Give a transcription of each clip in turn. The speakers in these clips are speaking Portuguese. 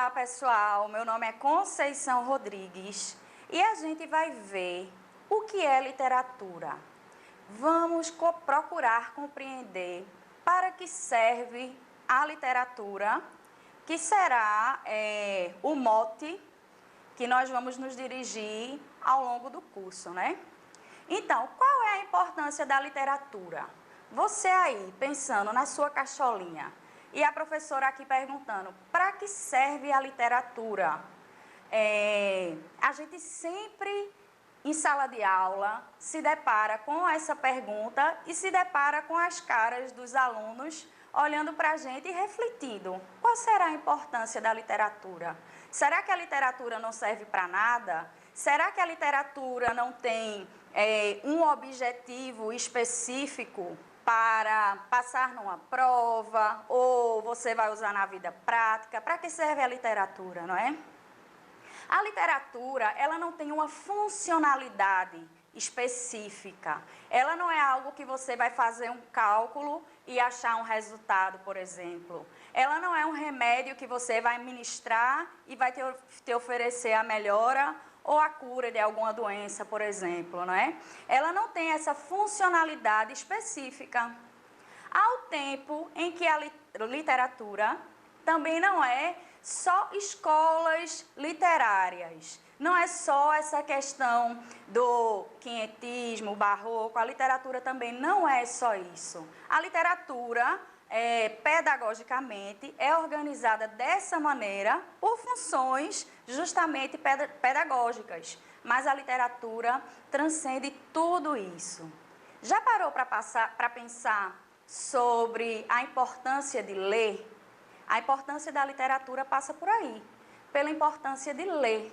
Olá, pessoal. Meu nome é Conceição Rodrigues e a gente vai ver o que é literatura. Vamos procurar compreender para que serve a literatura, que será o mote que nós vamos nos dirigir ao longo do curso, né? Então, qual é a importância da literatura? Você aí, pensando na sua caixolinha, e a professora aqui perguntando, para que serve a literatura? A gente sempre, em sala de aula, se depara com essa pergunta e se depara com as caras dos alunos olhando para a gente e refletindo. Qual será a importância da literatura? Será que a literatura não serve para nada? Será que a literatura não tem um objetivo específico para passar numa prova, ou você vai usar na vida prática? Para que serve a literatura, não é? A literatura, ela não tem uma funcionalidade específica. Ela não é algo que você vai fazer um cálculo e achar um resultado, por exemplo. Ela não é um remédio que você vai ministrar e vai te oferecer a melhora ou a cura de alguma doença, por exemplo, não é? Ela não tem essa funcionalidade específica. Ao tempo em que a literatura também não é só escolas literárias, não é só essa questão do quinhentismo, barroco, a literatura também não é só isso. A literatura, pedagogicamente, é organizada dessa maneira por funções justamente pedagógicas, mas a literatura transcende tudo isso. Já parou para pensar sobre a importância de ler? A importância da literatura passa por aí, pela importância de ler.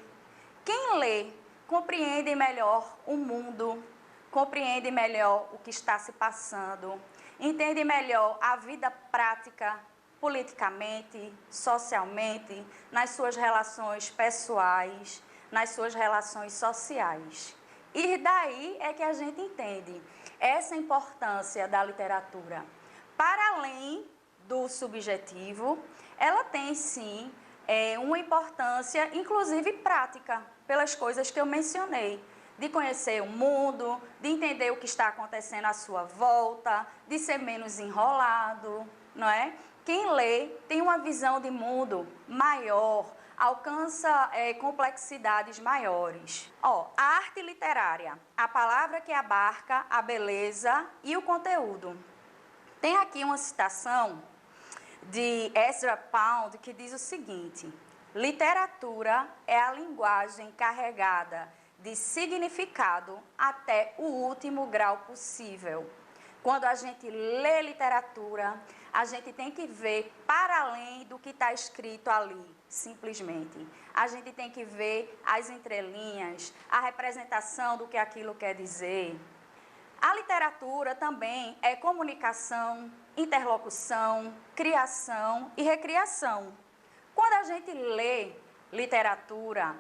Quem lê compreende melhor o mundo, compreende melhor o que está se passando, entende melhor a vida prática, politicamente, socialmente, nas suas relações pessoais, nas suas relações sociais. E daí é que a gente entende essa importância da literatura. Para além do subjetivo, ela tem sim uma importância, inclusive prática, pelas coisas que eu mencionei, de conhecer o mundo, de entender o que está acontecendo à sua volta, de ser menos enrolado, não é? Quem lê tem uma visão de mundo maior, alcança complexidades maiores. A arte literária, a palavra que abarca a beleza e o conteúdo. Tem aqui uma citação de Ezra Pound que diz o seguinte: literatura é a linguagem carregada de significado até o último grau possível. Quando a gente lê literatura, a gente tem que ver para além do que está escrito ali, simplesmente. A gente tem que ver as entrelinhas, a representação do que aquilo quer dizer. A literatura também é comunicação, interlocução, criação e recriação. Quando a gente lê literatura,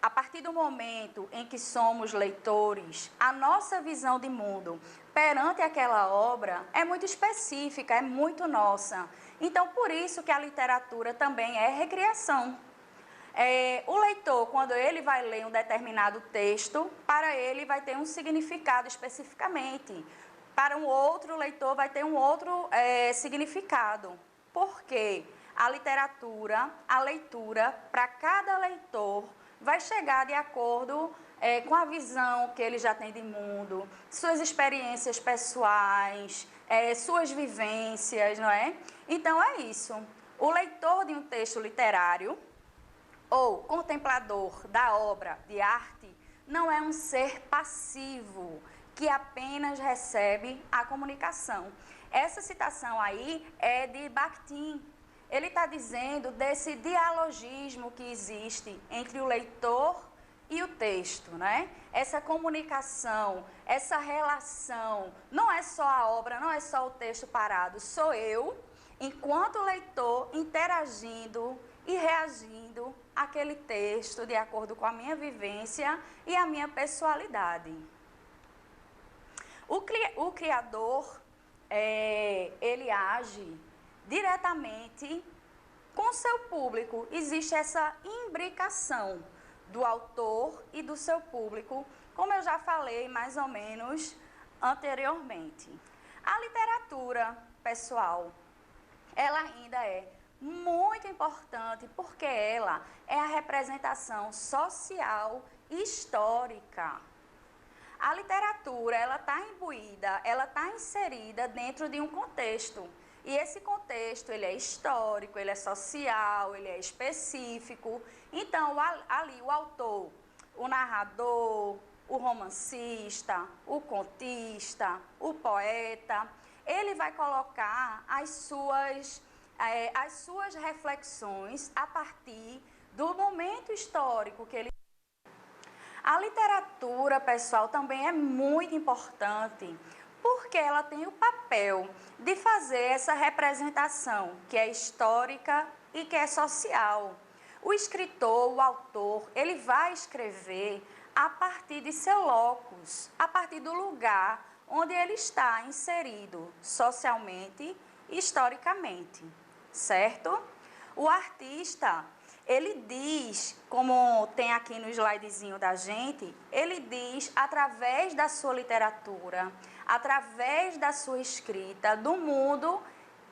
a partir do momento em que somos leitores, a nossa visão de mundo perante aquela obra é muito específica, é muito nossa. Então, por isso que a literatura também é recriação. O leitor, quando ele vai ler um determinado texto, para ele vai ter um significado especificamente. Para um outro leitor vai ter um outro significado. Por quê? A literatura, a leitura, para cada leitor, vai chegar de acordo com a visão que ele já tem de mundo, suas experiências pessoais, suas vivências, não é? Então, é isso. O leitor de um texto literário ou contemplador da obra de arte não é um ser passivo que apenas recebe a comunicação. Essa citação aí é de Bakhtin. Ele está dizendo desse dialogismo que existe entre o leitor e o texto, né? Essa comunicação, essa relação, não é só a obra, não é só o texto parado, sou eu, enquanto leitor, interagindo e reagindo àquele texto de acordo com a minha vivência e a minha pessoalidade. O criador, ele age diretamente com o seu público. Existe essa imbricação do autor e do seu público, como eu já falei mais ou menos anteriormente. A literatura, pessoal, ela ainda é muito importante porque ela é a representação social e histórica. A literatura, ela está imbuída, ela está inserida dentro de um contexto. E esse contexto, ele é histórico, ele é social, ele é específico. Então, ali o autor, o narrador, o romancista, o contista, o poeta, ele vai colocar as suas reflexões a partir do momento histórico que ele... A literatura, pessoal, também é muito importante, porque ela tem o papel de fazer essa representação, que é histórica e que é social. O escritor, o autor, ele vai escrever a partir de seu locus, a partir do lugar onde ele está inserido socialmente e historicamente, certo? O artista, ele diz, como tem aqui no slidezinho da gente, ele diz através da sua literatura, através da sua escrita, do mundo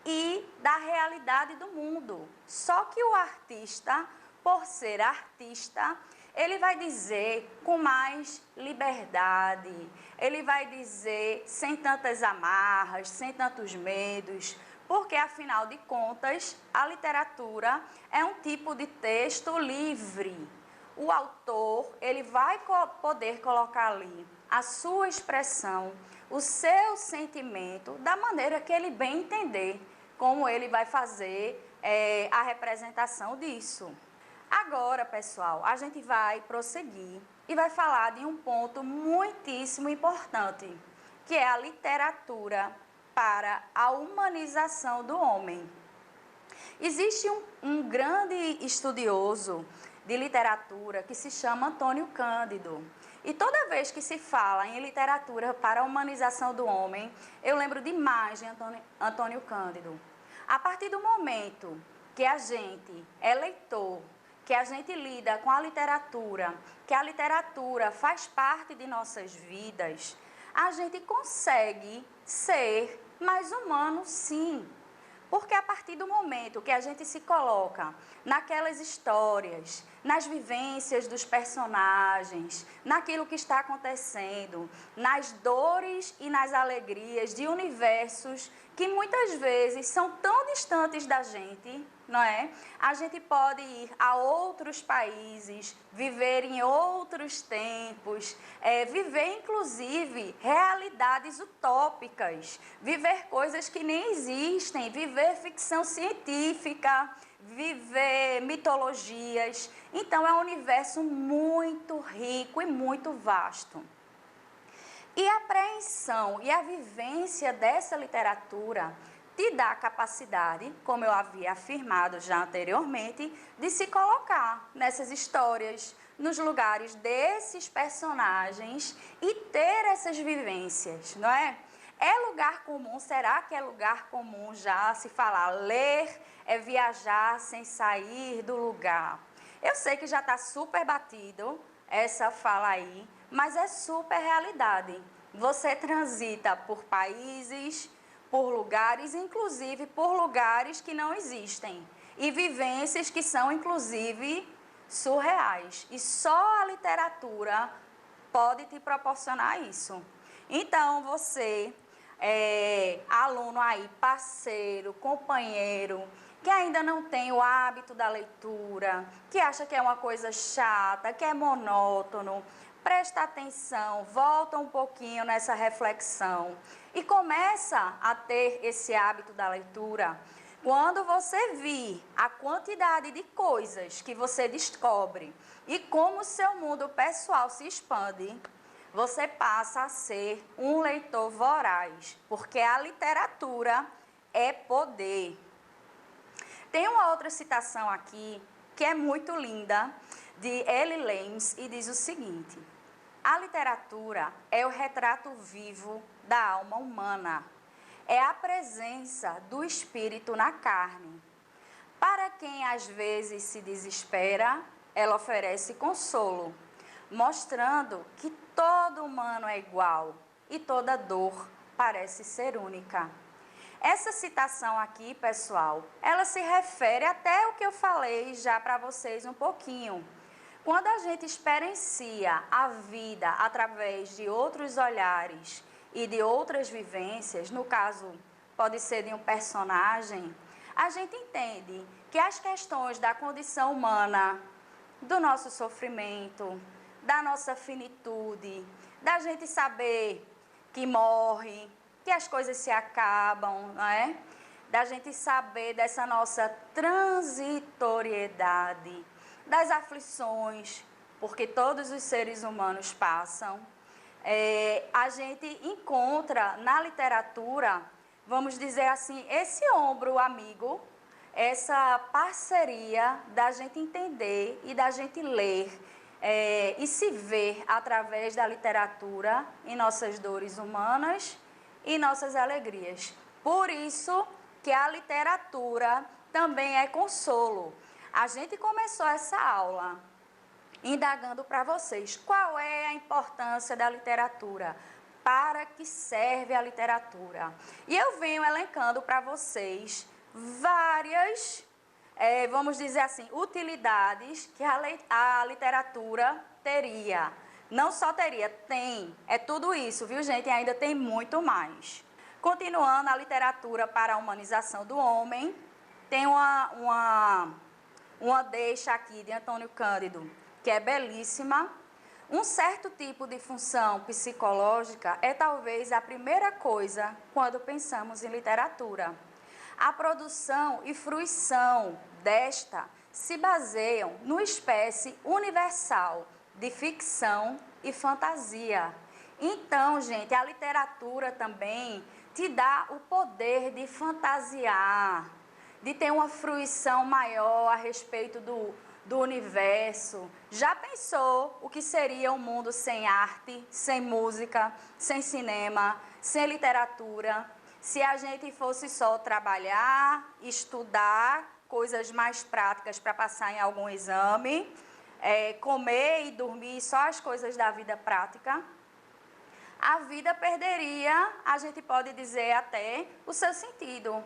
e da realidade do mundo. Só que o artista, por ser artista, ele vai dizer com mais liberdade, ele vai dizer sem tantas amarras, sem tantos medos, porque, afinal de contas, a literatura é um tipo de texto livre. O autor, ele vai poder colocar ali a sua expressão, o seu sentimento, da maneira que ele bem entender, como ele vai fazer a representação disso. Agora, pessoal, a gente vai prosseguir e vai falar de um ponto muitíssimo importante, que é a literatura para a humanização do homem. Existe um grande estudioso de literatura que se chama Antônio Cândido. E toda vez que se fala em literatura para a humanização do homem, eu lembro demais de Antônio Cândido. A partir do momento que a gente é leitor, que a gente lida com a literatura, que a literatura faz parte de nossas vidas, a gente consegue ser mais humano, sim. Porque a partir do momento que a gente se coloca naquelas histórias, nas vivências dos personagens, naquilo que está acontecendo, nas dores e nas alegrias de universos que muitas vezes são tão distantes da gente, não é? A gente pode ir a outros países, viver em outros tempos, viver inclusive realidades utópicas, viver coisas que nem existem, viver ficção científica, viver mitologias. Então é um universo muito rico e muito vasto. E a apreensão e a vivência dessa literatura te dá a capacidade, como eu havia afirmado já anteriormente, de se colocar nessas histórias, nos lugares desses personagens e ter essas vivências, não é? É lugar comum, será que é lugar comum já se falar ler é viajar sem sair do lugar? Eu sei que já está super batido essa fala aí, mas é super realidade. Você transita por países, por lugares, inclusive por lugares que não existem. E vivências que são, inclusive, surreais. E só a literatura pode te proporcionar isso. Então, você, aluno aí, parceiro, companheiro, que ainda não tem o hábito da leitura, que acha que é uma coisa chata, que é monótono, presta atenção, volta um pouquinho nessa reflexão e começa a ter esse hábito da leitura. Quando você vir a quantidade de coisas que você descobre e como o seu mundo pessoal se expande, você passa a ser um leitor voraz, porque a literatura é poder. Tem uma outra citação aqui que é muito linda, de Ellie Lames, e diz o seguinte: a literatura é o retrato vivo da alma humana, é a presença do espírito na carne. Para quem às vezes se desespera, ela oferece consolo, mostrando que todo humano é igual e toda dor parece ser única. Essa citação aqui, pessoal, ela se refere até o que eu falei já para vocês um pouquinho. Quando a gente experiencia a vida através de outros olhares e de outras vivências, no caso, pode ser de um personagem, a gente entende que as questões da condição humana, do nosso sofrimento, da nossa finitude, da gente saber que morre, que as coisas se acabam, não é? Da gente saber dessa nossa transitoriedade, das aflições, porque todos os seres humanos passam. A gente encontra na literatura, vamos dizer assim, esse ombro amigo, essa parceria da gente entender e da gente ler e se ver através da literatura em nossas dores humanas e nossas alegrias. Por isso que a literatura também é consolo. A gente começou essa aula indagando para vocês qual é a importância da literatura, para que serve a literatura. E eu venho elencando para vocês várias, vamos dizer assim, utilidades que a literatura teria. Não só teria, tem. É tudo isso, viu, gente? E ainda tem muito mais. Continuando, a literatura para a humanização do homem. Tem uma deixa aqui de Antônio Cândido, que é belíssima. Um certo tipo de função psicológica é talvez a primeira coisa quando pensamos em literatura. A produção e fruição desta se baseiam numa espécie universal de ficção e fantasia. Então, gente, a literatura também te dá o poder de fantasiar, de ter uma fruição maior a respeito do universo. Já pensou o que seria um mundo sem arte, sem música, sem cinema, sem literatura? Se a gente fosse só trabalhar, estudar, coisas mais práticas para passar em algum exame, comer e dormir, só as coisas da vida prática, a vida perderia, a gente pode dizer até, o seu sentido.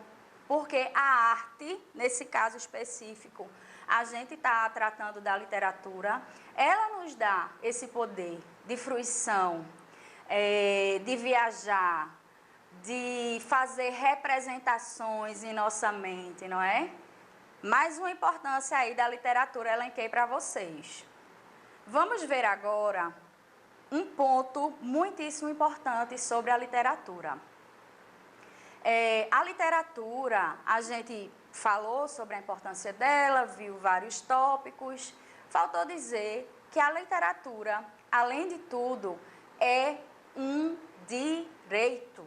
Porque a arte, nesse caso específico, a gente está tratando da literatura, ela nos dá esse poder de fruição, de viajar, de fazer representações em nossa mente, não é? Mais uma importância aí da literatura, elenquei para vocês. Vamos ver agora um ponto muitíssimo importante sobre a literatura. A literatura, a gente falou sobre a importância dela, viu vários tópicos. Faltou dizer que a literatura, além de tudo, é um direito.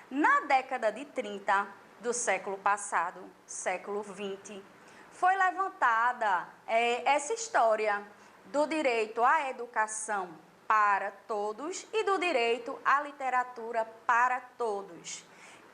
Na década de 30 do século passado, século 20, foi levantada essa história do direito à educação para todos e do direito à literatura para todos.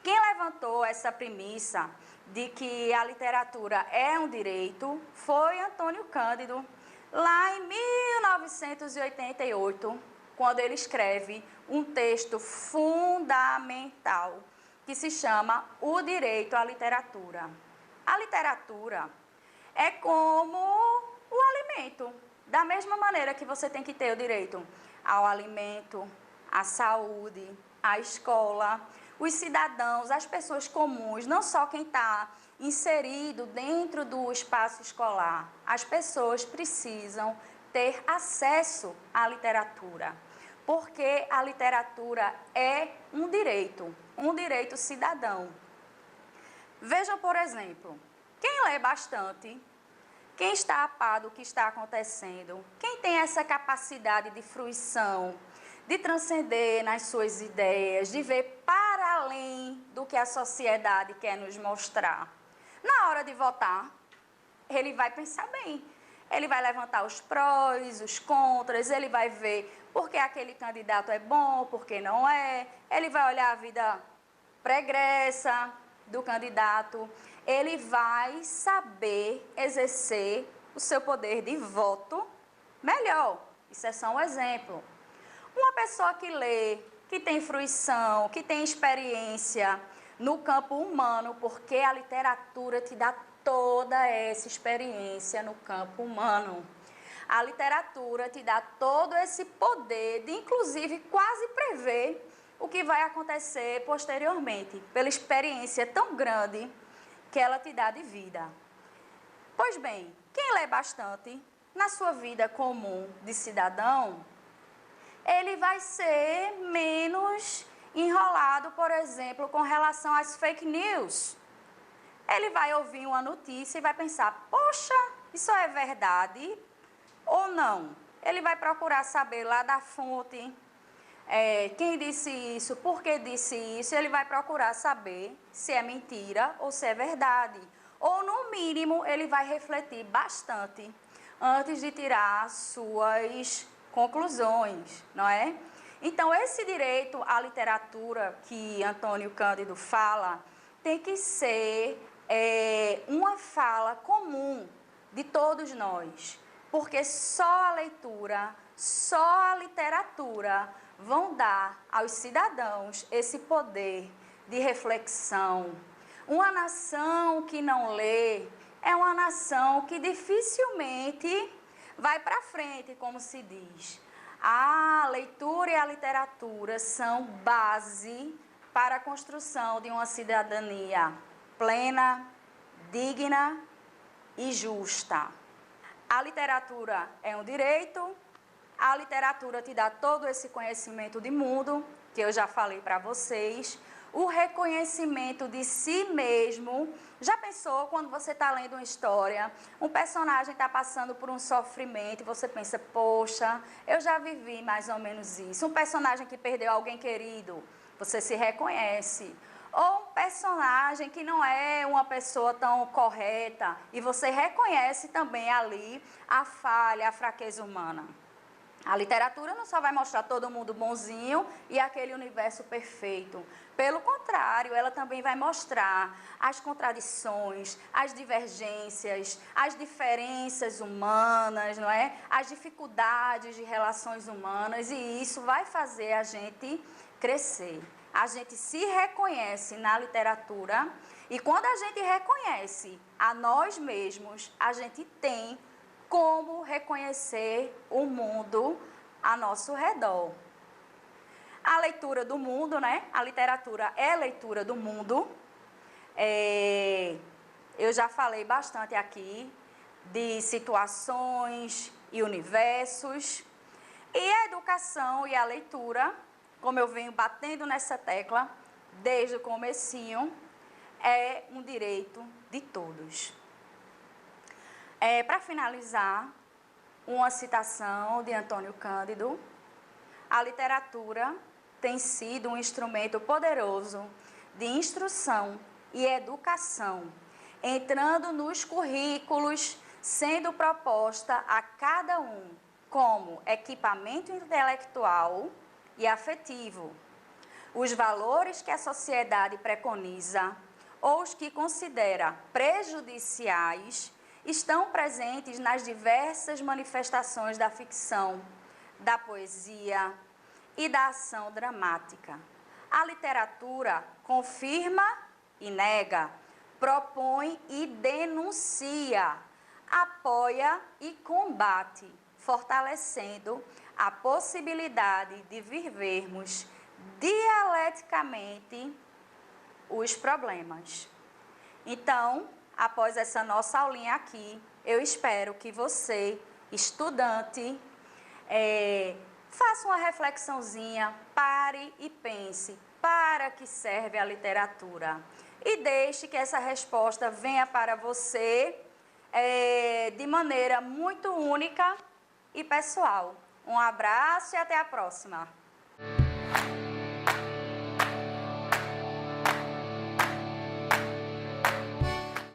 Quem levantou essa premissa de que a literatura é um direito foi Antônio Cândido, lá em 1988, quando ele escreve um texto fundamental que se chama O Direito à Literatura. A literatura é como o alimento, da mesma maneira que você tem que ter o direito ao alimento, à saúde, à escola. Os cidadãos, as pessoas comuns, não só quem está inserido dentro do espaço escolar, as pessoas precisam ter acesso à literatura, porque a literatura é um direito cidadão. Vejam, por exemplo, quem lê bastante, quem está a par do que está acontecendo, quem tem essa capacidade de fruição, de transcender nas suas ideias, de ver para além do que a sociedade quer nos mostrar. Na hora de votar, ele vai pensar bem. Ele vai levantar os prós, os contras, ele vai ver por que aquele candidato é bom, por que não é. Ele vai olhar a vida pregressa do candidato. ele vai saber exercer o seu poder de voto melhor. Isso é só um exemplo. Uma pessoa que lê, que tem fruição, que tem experiência no campo humano, porque a literatura te dá toda essa experiência no campo humano. A literatura te dá todo esse poder de, inclusive, quase prever o que vai acontecer posteriormente, pela experiência tão grande que ela te dá de vida. Pois bem, quem lê bastante, na sua vida comum de cidadão, ele vai ser menos enrolado, por exemplo, com relação às fake news. Ele vai ouvir uma notícia e vai pensar, poxa, isso é verdade ou não? Ele vai procurar saber lá da fonte, quem disse isso, por que disse isso, ele vai procurar saber se é mentira ou se é verdade. Ou, no mínimo, ele vai refletir bastante antes de tirar suas conclusões, não é? Então, esse direito à literatura que Antônio Cândido fala tem que ser uma fala comum de todos nós, porque só a leitura, só a literatura vão dar aos cidadãos esse poder de reflexão. Uma nação que não lê é uma nação que dificilmente vai para frente, como se diz. A leitura e a literatura são base para a construção de uma cidadania plena, digna e justa. A literatura é um direito, a literatura te dá todo esse conhecimento de mundo, que eu já falei para vocês, o reconhecimento de si mesmo. Já pensou quando você está lendo uma história, um personagem está passando por um sofrimento e você pensa, poxa, eu já vivi mais ou menos isso. Um personagem que perdeu alguém querido, você se reconhece. Ou um personagem que não é uma pessoa tão correta e você reconhece também ali a falha, a fraqueza humana. A literatura não só vai mostrar todo mundo bonzinho e aquele universo perfeito. Pelo contrário, ela também vai mostrar as contradições, as divergências, as diferenças humanas, não é? As dificuldades de relações humanas, e isso vai fazer a gente crescer. A gente se reconhece na literatura e quando a gente reconhece a nós mesmos, a gente tem como reconhecer o mundo a nosso redor. A leitura do mundo, né? A literatura é leitura do mundo. Eu já falei bastante aqui de situações e universos. E a educação e a leitura, como eu venho batendo nessa tecla desde o comecinho, é um direito de todos. Para finalizar, uma citação de Antônio Cândido: a literatura tem sido um instrumento poderoso de instrução e educação, entrando nos currículos, sendo proposta a cada um como equipamento intelectual e afetivo. Os valores que a sociedade preconiza ou os que considera prejudiciais estão presentes nas diversas manifestações da ficção, da poesia e da ação dramática. A literatura confirma e nega, propõe e denuncia, apoia e combate, fortalecendo a possibilidade de vivermos dialeticamente os problemas. Então, após essa nossa aulinha aqui, eu espero que você, estudante, faça uma reflexãozinha, pare e pense, para que serve a literatura? E deixe que essa resposta venha para você de maneira muito única e pessoal. Um abraço e até a próxima!